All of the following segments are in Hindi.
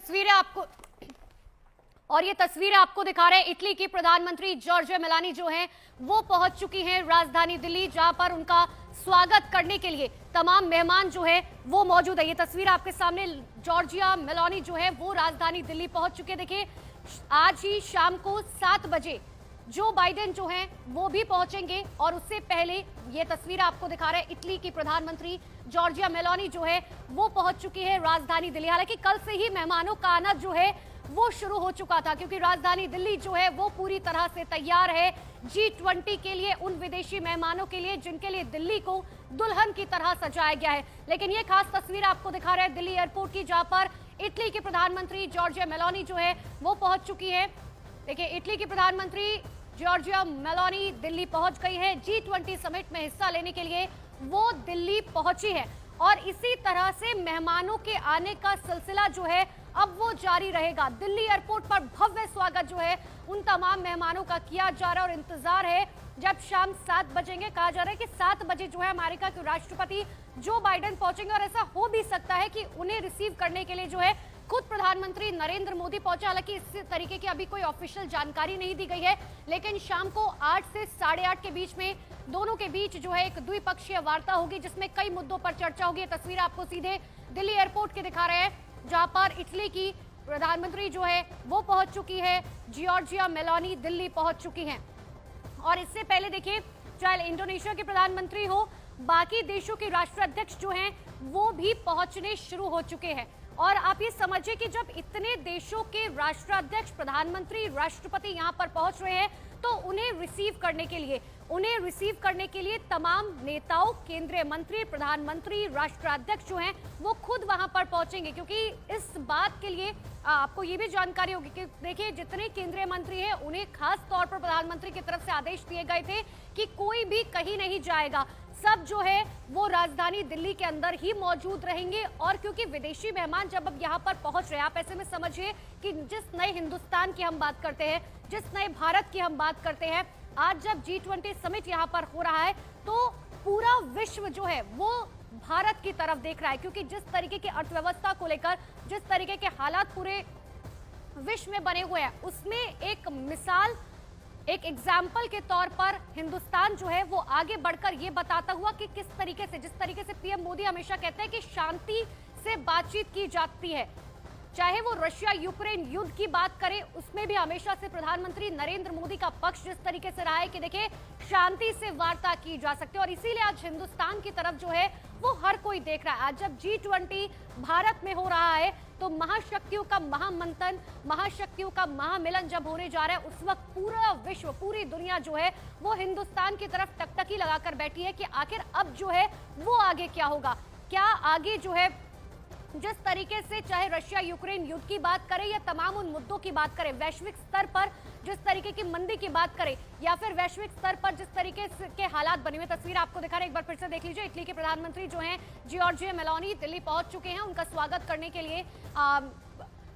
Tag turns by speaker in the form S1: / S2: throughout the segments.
S1: तस्वीरें आपको दिखा रहे हैं इटली की प्रधानमंत्री जॉर्जिया मेलानी जो हैं वो पहुंच चुकी हैं राजधानी दिल्ली, जहां पर उनका स्वागत करने के लिए तमाम मेहमान जो है वो मौजूद है। ये तस्वीर आपके सामने, जॉर्जिया मेलानी जो है वो राजधानी दिल्ली पहुंच चुके हैं। देखिए आज ही शाम को 7 बजे जो बाइडेन जो हैं वो भी पहुंचेंगे और उससे पहले ये तस्वीर आपको दिखा रहे हैं इटली की प्रधानमंत्री जॉर्जिया मेलानी जो है वो पहुंच चुकी है राजधानी दिल्ली। हालांकि कल से ही मेहमानों का आना जो है वो शुरू हो चुका था, क्योंकि राजधानी दिल्ली जो है वो पूरी तरह से तैयार है G20 के लिए, उन विदेशी मेहमानों के लिए जिनके लिए दिल्ली को दुल्हन की तरह सजाया गया है। लेकिन ये खास तस्वीर आपको दिखा रहे हैं दिल्ली एयरपोर्ट की, जहां पर इटली की प्रधानमंत्री जॉर्जिया मेलानी जो है वो पहुंच चुकी है। देखिए इटली की प्रधानमंत्री जॉर्जिया मेलानी दिल्ली पहुंच गई है। G20 समिट में हिस्सा लेने के लिए वो दिल्ली पहुंची है और इसी तरह से मेहमानों के आने का सिलसिला जो है अब वो जारी रहेगा। दिल्ली एयरपोर्ट पर भव्य स्वागत जो है उन तमाम मेहमानों का किया जा रहा है और इंतजार है जब शाम 7 बजेंगे। कहा जा रहा है कि 7 बजे जो है अमेरिका के राष्ट्रपति जो बाइडेन पहुंचेंगे और ऐसा हो भी सकता है कि उन्हें रिसीव करने के लिए जो है खुद प्रधानमंत्री नरेंद्र मोदी पहुंचे। हालांकि इस तरीके की अभी कोई ऑफिशियल जानकारी नहीं दी गई है, लेकिन शाम को 8 से 8:30 के बीच में दोनों के बीच जो है एक द्विपक्षीय वार्ता होगी जिसमें कई मुद्दों पर चर्चा होगी। ये तस्वीर आपको सीधे दिल्ली एयरपोर्ट के दिखा रहे हैं, जहां पर इटली की प्रधानमंत्री जो है वो पहुंच चुकी है, जॉर्जिया मेलानी दिल्ली पहुंच चुकी हैं। और इससे पहले देखिए, चाहे इंडोनेशिया के प्रधानमंत्री हो, बाकी देशों के राष्ट्राध्यक्ष जो हैं वो भी पहुंचने शुरू हो चुके हैं। और आप ये समझिए कि जब इतने देशों के राष्ट्राध्यक्ष, प्रधानमंत्री, राष्ट्रपति यहां पर पहुंच रहे हैं तो उन्हें रिसीव करने के लिए तमाम नेताओं, केंद्रीय मंत्री, प्रधानमंत्री, राष्ट्राध्यक्ष जो हैं वो खुद वहां पर पहुंचेंगे। क्योंकि इस बात के लिए आपको ये भी जानकारी होगी कि देखिए जितने केंद्रीय मंत्री हैं उन्हें खास तौर पर प्रधानमंत्री की तरफ से आदेश दिए गए थे कि कोई भी कहीं नहीं जाएगा, सब जो है वो राजधानी दिल्ली के अंदर ही मौजूद रहेंगे। और क्योंकि विदेशी मेहमान जब अब यहाँ पर पहुंच रहे हैं, आप ऐसे में समझिए कि जिस नए हिंदुस्तान की हम बात करते हैं, जिस नए भारत की हम बात करते हैं, आज जब G20 समिट यहाँ पर हो रहा है तो पूरा विश्व जो है वो भारत की तरफ देख रहा है। क्योंकि जिस तरीके की अर्थव्यवस्था को लेकर, जिस तरीके के हालात पूरे विश्व में बने हुए हैं, उसमें एक मिसाल, एक एग्जाम्पल के तौर पर हिंदुस्तान जो है वो आगे बढ़कर ये बताता हुआ कि किस तरीके से, जिस तरीके से पीएम मोदी हमेशा कहते हैं कि शांति से बातचीत की जाती है, चाहे वो रशिया यूक्रेन युद्ध की बात करें, उसमें भी हमेशा से प्रधानमंत्री नरेंद्र मोदी का पक्ष जिस तरीके से रहा है कि देखिए शांति से वार्ता की जा सकती है। और इसीलिए आज हिंदुस्तान की तरफ जो है वो हर कोई देख रहा है। आज जब G20 भारत में हो रहा है तो महाशक्तियों का महामंथन, महाशक्तियों का महामिलन जब होने जा रहा है, उस वक्त पूरा विश्व, पूरी दुनिया जो है वो हिंदुस्तान की तरफ टकटकी लगाकर बैठी है कि आखिर अब जो है वो आगे क्या होगा। क्या आगे जो है जिस तरीके से चाहे रशिया यूक्रेन युद्ध की बात करें या तमाम उन मुद्दों की बात करें, वैश्विक स्तर पर जिस तरीके की मंदी की बात करें या फिर वैश्विक स्तर पर जिस तरीके के हालात बने हुए, तस्वीर आपको दिखा रहे हैं, एक बार फिर से देख लीजिए। इटली के प्रधानमंत्री जो हैं जॉर्जिया मेलानी दिल्ली पहुंच चुके हैं। उनका स्वागत करने के लिए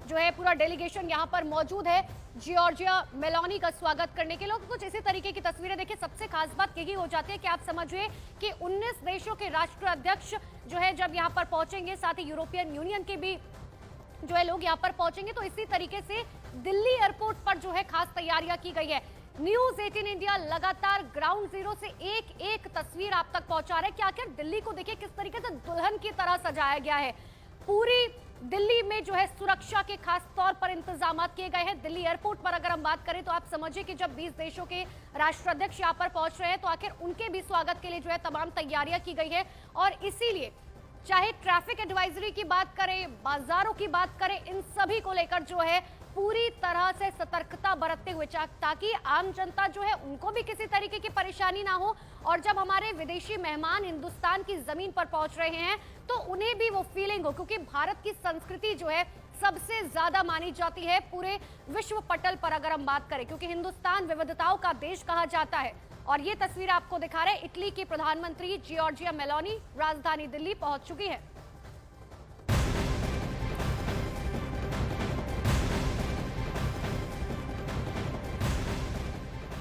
S1: जो है पूरा डेलीगेशन यहाँ पर मौजूद है जॉर्जिया मेलानी का स्वागत करने के लिए। कुछ इसी तरीके की तस्वीरें देखिए। सबसे खास बात यही हो जाती है कि आप समझिए कि 19 देशों के राष्ट्राध्यक्ष जो है जब यहाँ पर पहुंचेंगे, साथ ही यूरोपियन यूनियन के भी जो है लोग यहाँ पर पहुंचेंगे, तो इसी तरीके से दिल्ली एयरपोर्ट पर जो है खास तैयारियां की गई है। न्यूज 18 इंडिया लगातार ग्राउंड जीरो से एक एक तस्वीर आप तक पहुंचा रहे हैं कि आखिर दिल्ली को देखिए किस तरीके से दुल्हन की तरह सजाया गया है। पूरी दिल्ली में जो है सुरक्षा के खास तौर पर इंतजाम किए गए हैं। दिल्ली एयरपोर्ट पर अगर हम बात करें तो आप समझिए कि जब 20 देशों के राष्ट्राध्यक्ष यहाँ पर पहुंच रहे हैं तो आखिर उनके भी स्वागत के लिए जो है तमाम तैयारियां की गई है। और इसीलिए चाहे ट्रैफिक एडवाइजरी की बात करें, बाजारों की बात करें, इन सभी को लेकर जो है पूरी तरह से सतर्कता बरतते हुए, ताकि आम जनता जो है उनको भी किसी तरीके की परेशानी ना हो। और जब हमारे विदेशी मेहमान हिंदुस्तान की जमीन पर पहुंच रहे हैं तो उन्हें भी वो फीलिंग हो, क्योंकि भारत की संस्कृति जो है सबसे ज्यादा मानी जाती है पूरे विश्व पटल पर अगर हम बात करें, क्योंकि हिंदुस्तान विविधताओं का देश कहा जाता है। और ये तस्वीर आपको दिखा रहे हैं इटली की प्रधानमंत्री जॉर्जिया मेलानी राजधानी दिल्ली पहुंच चुकी है।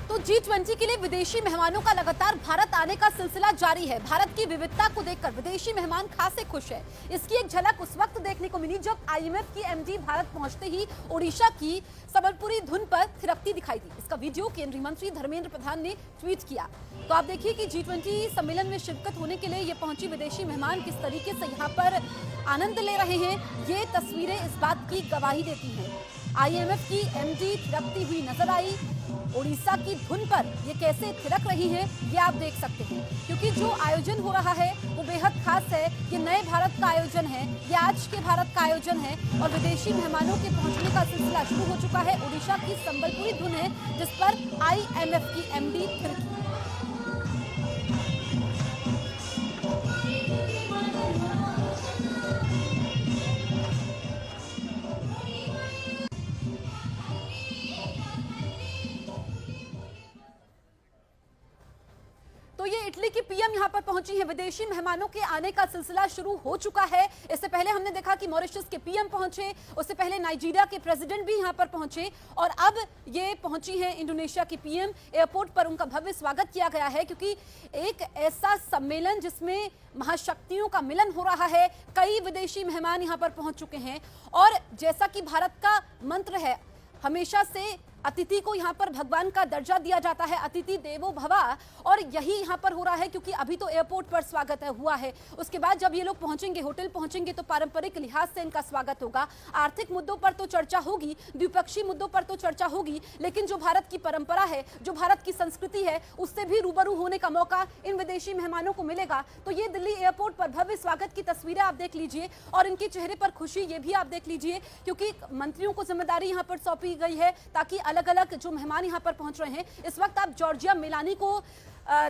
S1: तो
S2: G20 के लिए विदेशी मेहमानों का लगातार भारत आने का सिलसिला जारी है। भारत की विविधता को देखकर विदेशी मेहमान खासे खुश है। इसकी एक झलक उस वक्त देखने को मिली जब IMF की MD भारत पहुंचते ही ओडिशा की संबलपुरी धुन पर थिरकती दिखाई दी। इसका वीडियो केंद्रीय मंत्री धर्मेंद्र प्रधान ने ट्वीट किया। तो आप देखिए कि G20 सम्मेलन में शिरकत होने के लिए ये पहुंची विदेशी मेहमान किस तरीके से यहाँ पर आनंद ले रहे हैं, ये तस्वीरें इस बात की गवाही देती हैं। IMF की MD थिरकती हुई नजर आई। ओडिशा की धुन पर ये कैसे थिरक रही हैं, ये आप देख सकते हैं, क्योंकि जो आयोजन हो रहा है वो बेहद खास है। ये नए भारत का आयोजन है, ये आज के भारत का आयोजन है और विदेशी मेहमानों के पहुंचने का सिलसिला शुरू हो चुका है। ओडिशा की संबलपुरी धुन है जिस पर IMF की MD थिरकी। तो ये इटली की PM यहां पर पहुंची है। विदेशी मेहमानों के आने का सिलसिला शुरू हो चुका है। इससे पहले हमने देखा कि मॉरिशस के PM पहुंचे, उससे पहले नाइजीरिया के प्रेसिडेंट भी यहां पर पहुंचे और अब ये पहुंची है इंडोनेशिया की PM। एयरपोर्ट पर उनका भव्य स्वागत किया गया है, क्योंकि एक ऐसा सम्मेलन जिसमें महाशक्तियों का मिलन हो रहा है। कई विदेशी मेहमान यहां पर पहुंच चुके हैं और जैसा कि भारत का मंत्र है, हमेशा से अतिथि को यहाँ पर भगवान का दर्जा दिया जाता है, अतिथि देवो भवा, और यही यहाँ पर हो रहा है, क्योंकि अभी तो एयरपोर्ट पर स्वागत हुआ है। उसके बाद जब ये लोग पहुंचेंगे, होटल पहुंचेंगे, तो पारंपरिक लिहाज से इनका स्वागत होगा। आर्थिक मुद्दों पर तो चर्चा होगी, द्विपक्षीय मुद्दों पर तो चर्चा होगी, लेकिन जो भारत की परंपरा है, जो भारत की संस्कृति है, उससे भी रूबरू होने का मौका इन विदेशी मेहमानों को मिलेगा। तो ये दिल्ली एयरपोर्ट पर भव्य स्वागत की तस्वीरें आप देख लीजिए और इनके चेहरे पर खुशी ये भी आप देख लीजिए, क्योंकि मंत्रियों को जिम्मेदारी यहाँ पर सौंपी गई है ताकि अलग अलग जो मेहमान यहां पर पहुंच रहे हैं। इस वक्त आप जॉर्जिया मेलानी को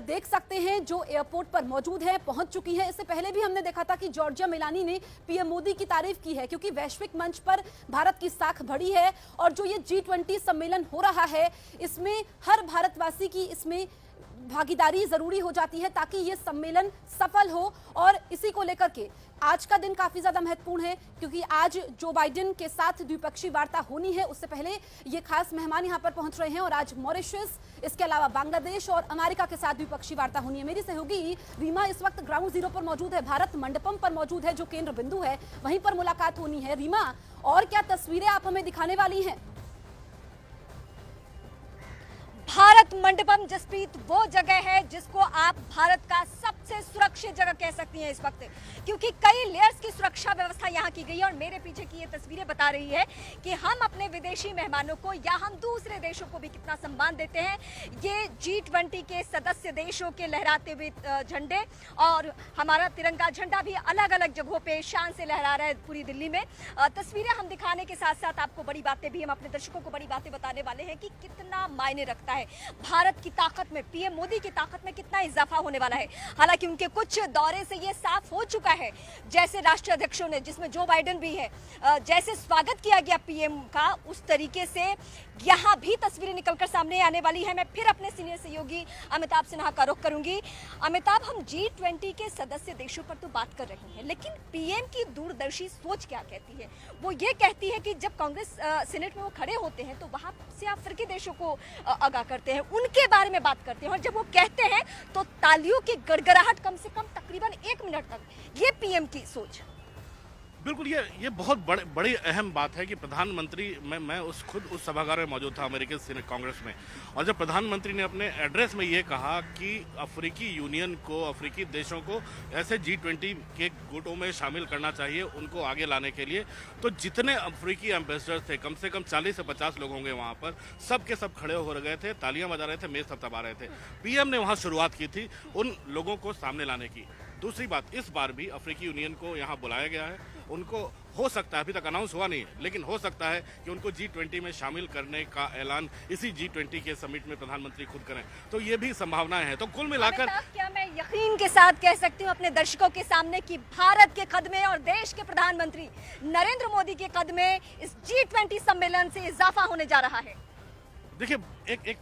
S2: देख सकते हैं, जो एयरपोर्ट पर मौजूद है, पहुंच चुकी है। इससे पहले भी हमने देखा था कि जॉर्जिया मेलानी ने PM मोदी की तारीफ की है, क्योंकि वैश्विक मंच पर भारत की साख बढ़ी है और जो ये G20 सम्मेलन हो रहा है, इसमें हर भारतवासी की इसमें भागीदारी जरूरी हो जाती है ताकि ये सम्मेलन सफल हो। और इसी को लेकर के आज का दिन काफी ज्यादा महत्वपूर्ण है, क्योंकि आज जो बाइडेन के साथ द्विपक्षीय वार्ता होनी है, उससे पहले ये खास मेहमान यहां पर पहुंच रहे हैं और आज मॉरिशस, इसके अलावा बांग्लादेश और अमेरिका के साथ द्विपक्षीय वार्ता होनी है। मेरी सहयोगी रीमा इस वक्त ग्राउंड जीरो पर मौजूद है, भारत मंडपम पर मौजूद है, जो केंद्र बिंदु है, वहीं पर मुलाकात होनी है। रीमा, और क्या तस्वीरें आप हमें दिखाने वाली हैं?
S3: भारत मंडपम जसप्रीत वो जगह है जिसको आप भारत का सबसे सुरक्षित जगह कह सकती हैं इस वक्त, क्योंकि कई लेयर्स की सुरक्षा व्यवस्था यहाँ की गई है। और मेरे पीछे की ये तस्वीरें बता रही है कि हम अपने विदेशी मेहमानों को या हम दूसरे देशों को भी कितना सम्मान देते हैं। ये G20 के सदस्य देशों के लहराते हुए झंडे और हमारा तिरंगा झंडा भी अलग अलग जगहों पे शान से लहरा रहा है पूरी दिल्ली में। तस्वीरें हम दिखाने के साथ साथ आपको बड़ी बातें भी, हम अपने दर्शकों को बड़ी बातें बताने वाले हैं कि कितना मायने रखता है भारत की ताकत में, PM मोदी की ताकत में कितना इजाफा होने वाला है। हालांकि उनके कुछ दौरे से ये साफ हो चुका है, जैसे राष्ट्रीय अध्यक्षों ने, जिसमें जो बाइडेन भी है, जैसे स्वागत किया गया PM का, उस तरीके से यहाँ भी तस्वीरें निकलकर सामने आने वाली है। मैं फिर अपने सीनियर सहयोगी अमिताभ सिन्हा का रुख करूंगी। अमिताभ, हम G20 के सदस्य देशों पर तो बात कर रहे हैं, लेकिन PM की दूरदर्शी सोच क्या कहती है? वो ये कहती है कि जब कांग्रेस सीनेट में वो खड़े होते हैं तो वहां से अफ्रीकी देशों को आगाह करते हैं, उनके बारे में बात करते हैं, और जब वो कहते हैं तो तालियों की गड़गड़ाहट कम से कम तकरीबन 1 मिनट तक। ये PM की सोच।
S4: बिल्कुल, ये बहुत बड़ी अहम बात है कि प्रधानमंत्री, मैं खुद उस सभागार में मौजूद था अमेरिकन सीनेट कांग्रेस में, और जब प्रधानमंत्री ने अपने एड्रेस में ये कहा कि अफ्रीकी यूनियन को, अफ्रीकी देशों को ऐसे G20 के गुटों में शामिल करना चाहिए, उनको आगे लाने के लिए, तो जितने अफ्रीकी एम्बेसडर थे, कम से कम 40 से 50 लोग होंगे वहाँ पर, सब के सब खड़े हो गए थे, तालियां बजा रहे थे, मेज थपथपा रहे थे। PM ने वहाँ शुरुआत की थी उन लोगों को सामने लाने की। दूसरी बात, इस बार भी अफ्रीकी यूनियन को यहाँ बुलाया गया है। उनको हो सकता है, अभी तक अनाउंस हुआ नहीं है, लेकिन हो सकता है कि उनको G20 में शामिल करने का ऐलान इसी G20 के समिट में प्रधानमंत्री खुद करें, तो ये भी संभावनाएं हैं। तो कुल मिलाकर
S3: क्या मैं यकीन के साथ कह सकती हूँ अपने दर्शकों के सामने कि भारत के कदमे और देश के प्रधानमंत्री नरेंद्र मोदी के कदमे इस G20 सम्मेलन से इजाफा होने जा रहा है?
S4: देखिए, एक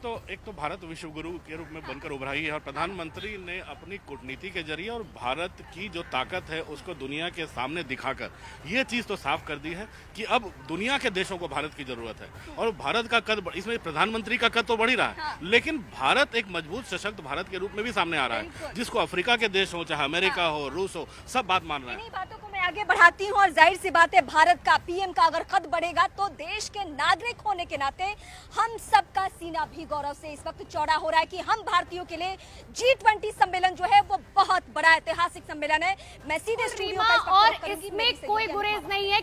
S4: तो भारत विश्व गुरु के रूप में बनकर उभरा ही है और प्रधानमंत्री ने अपनी कूटनीति के जरिए और भारत की जो ताकत है उसको दुनिया के सामने दिखाकर ये चीज़ तो साफ कर दी है कि अब दुनिया के देशों को भारत की जरूरत है। और भारत का कद, इसमें प्रधानमंत्री का कद तो बढ़ ही रहा है, लेकिन भारत एक मजबूत सशक्त भारत के रूप में भी सामने आ रहा है, जिसको अफ्रीका के देश हो, चाहे अमेरिका हो, रूस हो, सब बात मान रहे हैं।
S3: इन्हीं बातों को मैं आगे बढ़ाती हूँ और जाहिर सी बात है, भारत का पीएम का अगर कद बढ़ेगा तो देश के नागरिक होने के नाते हम सबका सीना भी गौरव से इस वक्त चौड़ा हो रहा है कि हम भारतीयों के लिए G20 सम्मेलन जो है वो बहुत बड़ा ऐतिहासिक सम्मेलन है। मैं सीधे स्टूडियो
S1: और इसमें कोई गुरेज नहीं है।